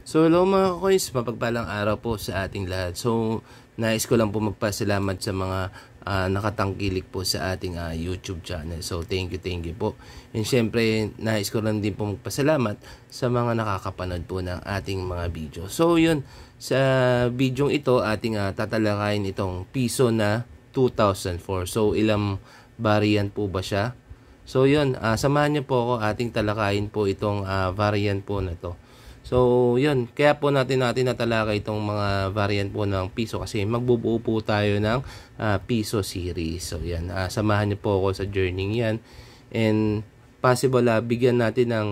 So hello mga coins, mapagpalang araw po sa ating lahat. So nais ko lang po magpasalamat sa mga nakatangkilik po sa ating YouTube channel. So thank you po. And syempre nais ko lang din po magpasalamat sa mga nakakapanood po ng ating mga video. So yun, sa video ito ating tatalakayin itong piso na 2004. So ilang variant po ba siya? So yun, samahan niyo po ako, ating talakayin po itong variant po na to. So, yun. Kaya po natin natalakay itong mga variant po ng piso kasi magbubuo po tayo ng piso series. So, yan. Samahan niyo po ako sa journey yan. And possible bigyan natin ng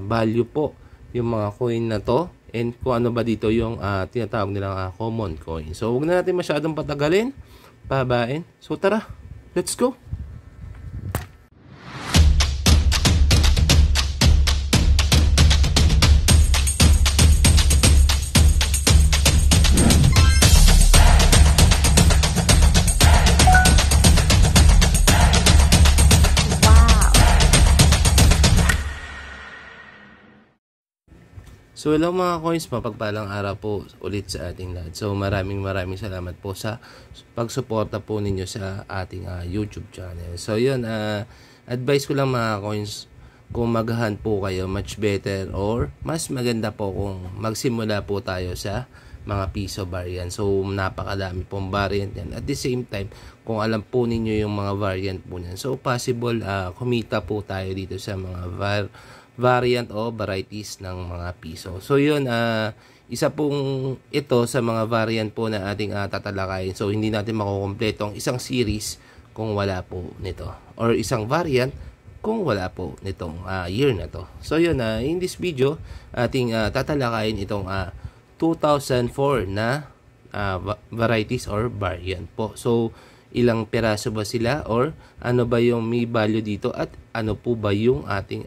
value po yung mga coin na to. And kung ano ba dito yung tinatawag nilang common coin. So, huwag na natin masyadong patagalin. Pabain. So, tara. Let's go. So hello mga coins, mapagpalang araw po ulit sa ating lahat. So maraming salamat po sa pagsuporta po ninyo sa ating YouTube channel. So yun, advice ko lang mga coins, kung maghahan po kayo, much better or mas maganda po kung magsimula po tayo sa mga piso variant. So napakadami pong variant yan. At the same time, kung alam po ninyo yung mga variant po yan, so possible kumita po tayo dito sa mga variant o varieties ng mga piso. So yun, isa pong ito sa mga variant po na ating tatalakayin. So hindi natin makukumpleto ang isang series kung wala po nito, or isang variant kung wala po nitong year na to. So yun, in this video ating tatalakayin itong 2004 na varieties or variant po. So ilang peraso ba sila, or ano ba yung may value dito, at ano po ba yung ating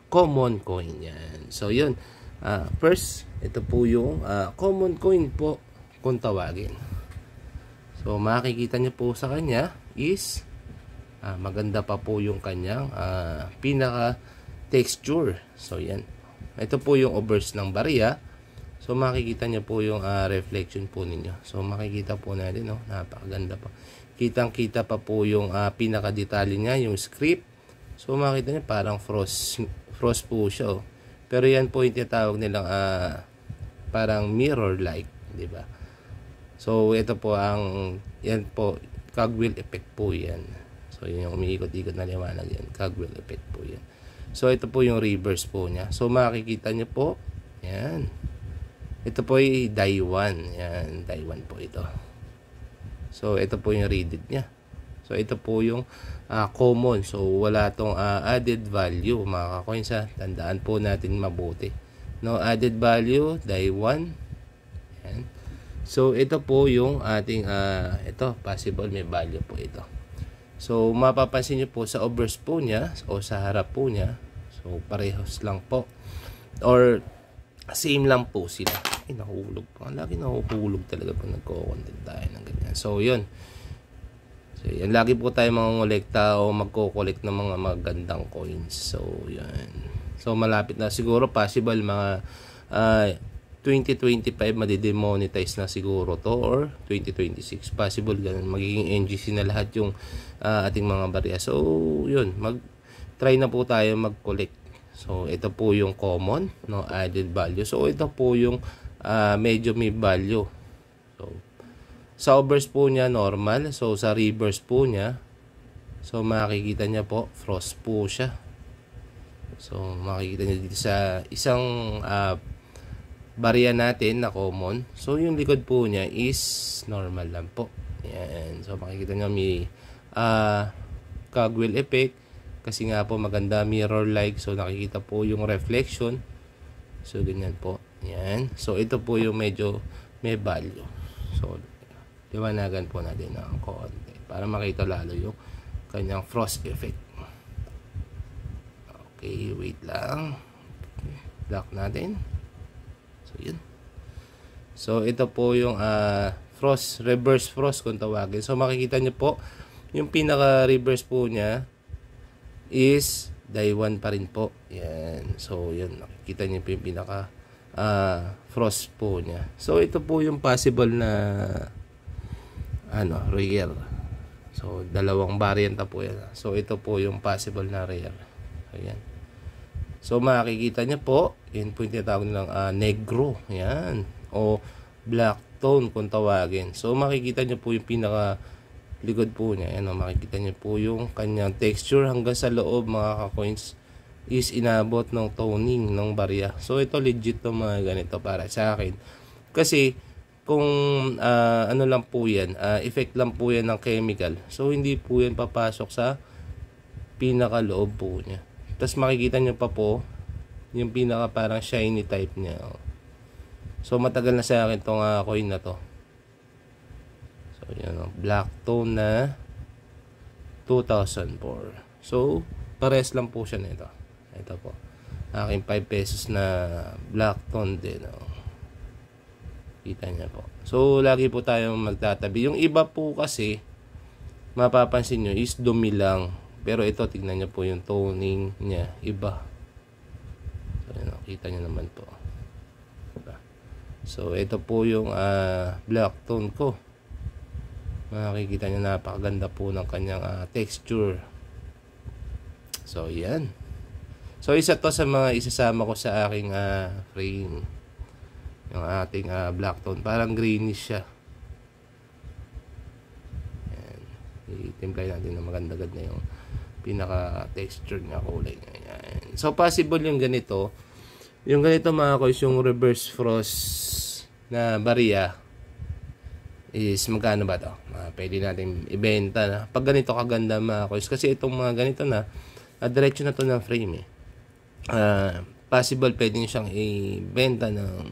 common coin yan. So yun, first ito po yung common coin po kung tawagin. So makikita nyo po sa kanya is maganda pa po yung kanyang pinaka texture. So yan, ito po yung obverse ng barya. So makikita nyo po yung reflection po ninyo. So makikita po natin, no, napakaganda pa. Kitang-kita pa po yung pinaka-detalye niya, yung script. So makita niyo parang frost po siya. Oh. Pero yan po yung tinatawag nilang parang mirror-like, di ba? So ito po yan po, cogwheel effect po yan. So yun yung umiikot-ikot na liwanag yan, cogwheel effect po yan. So ito po yung reverse po niya. So makikita niyo po, yan. Ito po ay Daiwan. Yan, Daiwan po ito. So ito po yung readed niya. So ito po yung common. So wala tong added value mga coins. Tandaan po natin mabuti. No added value, Daiwan. Yan. So ito po yung ating ito possible may value po ito. So mapapansin niyo po sa obverse po niya o sa harap po niya. So parehas lang po. Or same lang po sila. Ay, nahulog pa. Lagi nahuhulog talaga pag nagko-content tayo ng ganyan. So, yun. So, yan. Lagi po tayo mangongolekta o magko-collect ng mga magandang coins. So, yan. So, malapit na. Siguro, possible mga 2025 madidemonetize na siguro to, or 2026. Possible ganun. Magiging NGC na lahat yung ating mga barya. So, yun. Try na po tayo mag-collect. So, ito po yung common, no, added value. So, ito po yung medyo may value. So, sa obverse po niya, normal. So, sa reverse po niya, so, makikita niya po, frost po siya. So, makikita niya dito sa isang barya natin na common. So, yung likod po niya is normal lang po. Yan. So, makikita niya may cogwheel effect. Kasi nga po maganda mirror-like. So nakikita po yung reflection. So ganyan po. Yan. So ito po yung medyo may value. So liwanagan po natin ng konti para makita lalo yung kanyang frost effect. Okay, wait lang. Lock natin. So yun. So ito po yung frost, reverse frost kung tawagin. So makikita nyo po yung pinaka reverse po niya is Daiwan pa rin po. Yan. So, yun. Nakikita niyo po yung pinaka frost po niya. So ito po yung possible na rare. So dalawang variant na po yan. So ito po yung possible na rare. Ayan. So makikita niyo po, yun po yung tinatawag nilang negro. Ayan. O black tone kung tawagin. So makikita niyo po yung pinaka likod po niya. Ayan, makikita niyo po yung kanyang texture hanggang sa loob mga ka-coins is inabot ng toning ng barya. So ito legit to mga ganito para sa akin. Kasi kung ano lang po yan, effect lang po yan ng chemical. So hindi po yan papasok sa pinakaloob po niya. Tapos makikita niyo pa po yung pinaka parang shiny type niya. So matagal na sa akin tong coin na to. So yan, black tone na 2004. So pares lang po siya nito. Ito po. Aking 5 pesos na black tone din. Kita niya po. So lagi po tayong magtatabi. Yung iba po kasi mapapansin nyo is dumi lang. Pero ito tignan nyo po yung toning niya. Iba. So yan, kita nyo naman po. So ito po yung black tone ko. Makikita nyo napakaganda po ng kanyang texture. So yan. So isa to sa mga isasama ko sa aking frame. Yung ating black tone. Parang greenish siya. Yan. I-timplay natin na maganda-ganda yung pinaka texture niya, kulay niya. Yan. So possible yung ganito. Yung ganito mga kois, yung reverse frost na barya is magkano ba to? Pwede natin ibenta na. Pag ganito kaganda mga kois, kasi itong mga ganito na diretso na to ng frame possible pwede nyo siyang ibenta ng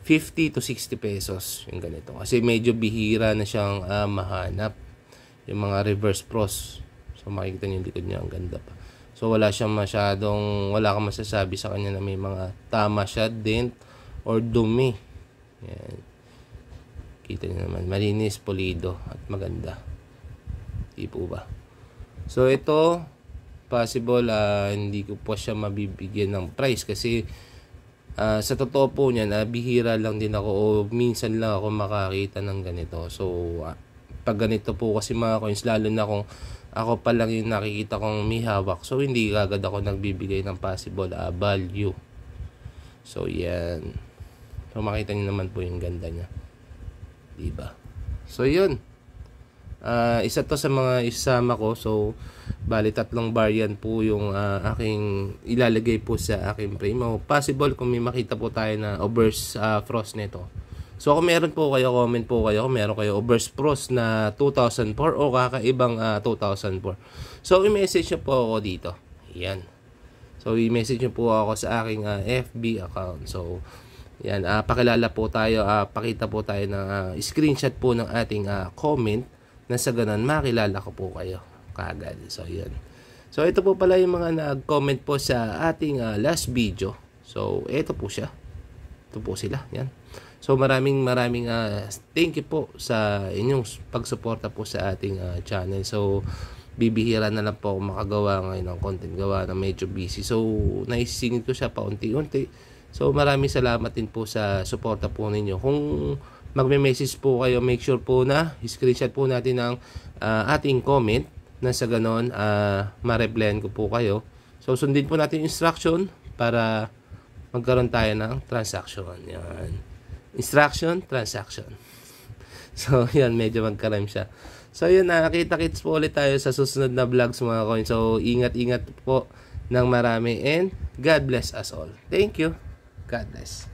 50 to 60 pesos yung ganito. Kasi medyo bihira na siyang mahanap yung mga reverse frost. So makikita nyo yung likod niya, ang ganda pa. So wala siyang masyadong, wala kang masasabi sa kanya na may mga tama siya, dent or dumi. Yan. Kita niyo naman, malinis, pulido at maganda. Di po ba? So ito possible hindi ko po siya mabibigyan ng price kasi sa totoo po niyan, bihira lang din ako o minsan lang ako makakita ng ganito. So pag ganito po kasi mga coins, lalo na kung ako pa lang yung nakikita kong may hawak, so hindi agad ako nagbibigay ng possible value. So yan. So makita niyo naman po yung ganda niya. Diba? So yun. Isa to sa mga isama ko. So bali 3 variant po yung aking ilalagay po sa aking frame. O possible kung may makita po tayo na overse frost nito. So kung meron po kayo, comment po kayo kung meron kayo overse frost na 2004 o kakaibang 2004. So i-message nyo po ako dito. Yan. So i-message nyo po ako sa aking FB account. So yan, pakilala po tayo, pakita po tayo ng screenshot po ng ating comment na sa ganun makilala ko po kayo kagad. So yan. So ito po pala yung mga nag-comment po sa ating last video. So ito po siya. Ito po sila. Yan. So maraming thank you po sa inyong pagsuporta po sa ating channel. So bibihira na lang po ako makagawa ngayon ng content, gawa na medyo busy. So naisisingit ko siya paunti-unti. So maraming salamat din po sa suporta po ninyo. Kung magme-message po kayo, make sure po na screenshot po natin ang ating comment na sa ganon ma-replyan ko po kayo. So sundin po natin yung instruction para magkaroon tayo ng transaction. Yan. Instruction, transaction. So, yan, medyo magka-rhyme siya. So, yun, nakita-kits po ulit tayo sa susunod na vlogs mga coins. So, ingat-ingat po ng marami and God bless us all. Thank you. God bless.